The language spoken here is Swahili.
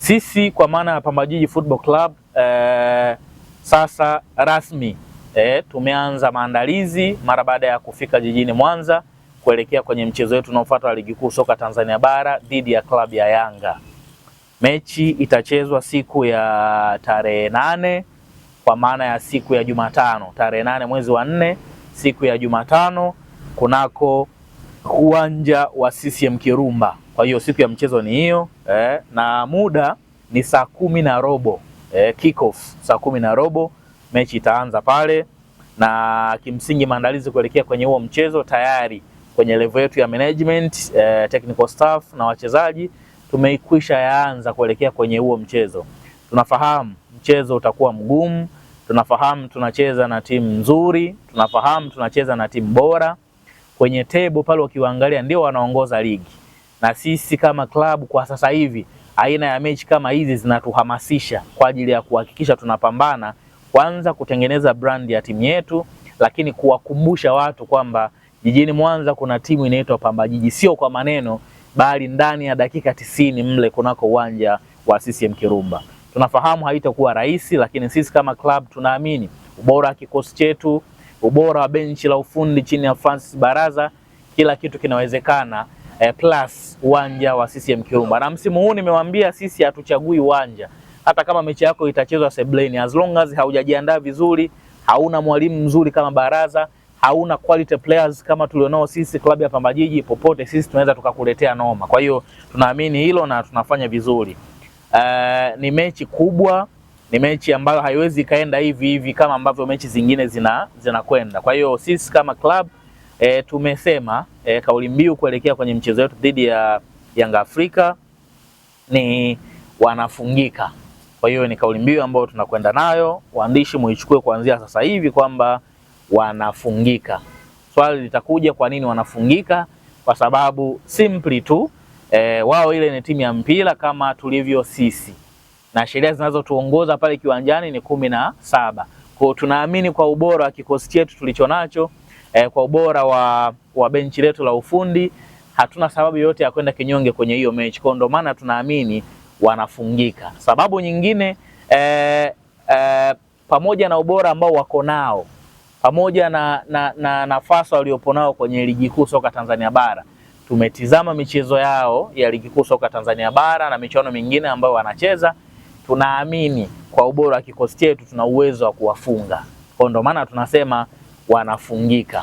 Sisi kwa maana ya Pamba Jiji Football Club sasa rasmi tumeanza maandalizi mara baada ya kufika jijini Mwanza kuelekea kwenye mchezo wetu unaofuata wa Ligi Kuu Soka Tanzania Bara dhidi ya klabu ya Yanga. Mechi itachezwa siku ya tarehe 8 kwa maana ya siku ya Jumatano, tarehe 8 mwezi wa 4, siku ya Jumatano kunako uwanja wa CCM Kirumba. Kwa hiyo siku ya mchezo ni hiyo na muda ni saa 10:15 kick off saa 10:15 mechi itaanza pale, na kimsingi maandalizi kuelekea kwenye huo mchezo tayari kwenye level yetu ya management, technical staff na wachezaji tumeikwisha yaanza kuelekea kwenye huo mchezo. Tunafahamu mchezo utakuwa mgumu, tunafahamu tunacheza na timu nzuri, tunafahamu tunacheza na timu bora. Kwenye table pale ukiwaangalia ndio wanaongoza ligi. Na sisi kama club kwa sasa hivi aina ya mechi kama hizi zinatuhamasisha kwa ajili ya kuhakikisha tunapambana kwanza kutengeneza brand ya timu yetu, lakini kuwakumbusha watu kwamba jijini Mwanza kuna timu inaitwa Pamba Jiji, sio kwa maneno bali ndani ya dakika 90 mle kunako uwanja wa CCM Kirumba. Tunafahamu haitakuwa rahisi, lakini sisi kama club tunaamini ubora wa kikosi chetu, ubora wa benchi la ufundi chini ya Francis Baraza, kila kitu kinawezekana plus uwanja wa CCM Kirumba. Na msimu huu nimewaambia sisi hatuchagui uwanja. Hata kama mechi yako itachezwa Sebleni, as long as haujajiandaa vizuri, hauna mwalimu mzuri kama Baraza, hauna quality players kama tulionao sisi klabu ya Pamba Jiji, popote sisi tunaweza tukakuletea noma. Kwa hiyo tunaamini hilo na tunafanya vizuri. Ni mechi kubwa, ni mechi ambayo haiwezi kaenda hivi hivi kama ambavyo mechi zingine zinakwenda. Kwa hiyo sisi kama club tumesema kauli mbiu kuelekea kwenye mchezo wetu dhidi ya Yanga Afrika ni wanafungika. Kwa hiyo ni kauli mbiu ambayo tunakwenda nayo, waandishi muichukue kuanzia sasa hivi kwamba wanafungika. Swali litakuja kwa nini wanafungika? Kwa sababu simply tu wao ile ni timu ya mpira kama tulivyo sisi, na sheria zinazotuongoza pale kiwanjani ni 17. Kwa tunaamini kwa ubora wa kikosi chetu tulichonacho, kwa ubora wa benchi letu la ufundi, hatuna sababu yote ya kwenda kinyonge kwenye hiyo mechi. Kwa ndio maana tunaamini wanafungika. Sababu nyingine pamoja na ubora ambao wako nao, pamoja na nafasi waliopo nao kwenye Ligi Kuu Soka Tanzania Bara, tumetizama michezo yao ya Ligi Kuu Soka Tanzania Bara na michuano mingine ambayo wanacheza, tunaamini kwa ubora wa kikosi chetu tuna uwezo wa kuwafunga. Kwa ndio maana tunasema wanafungika.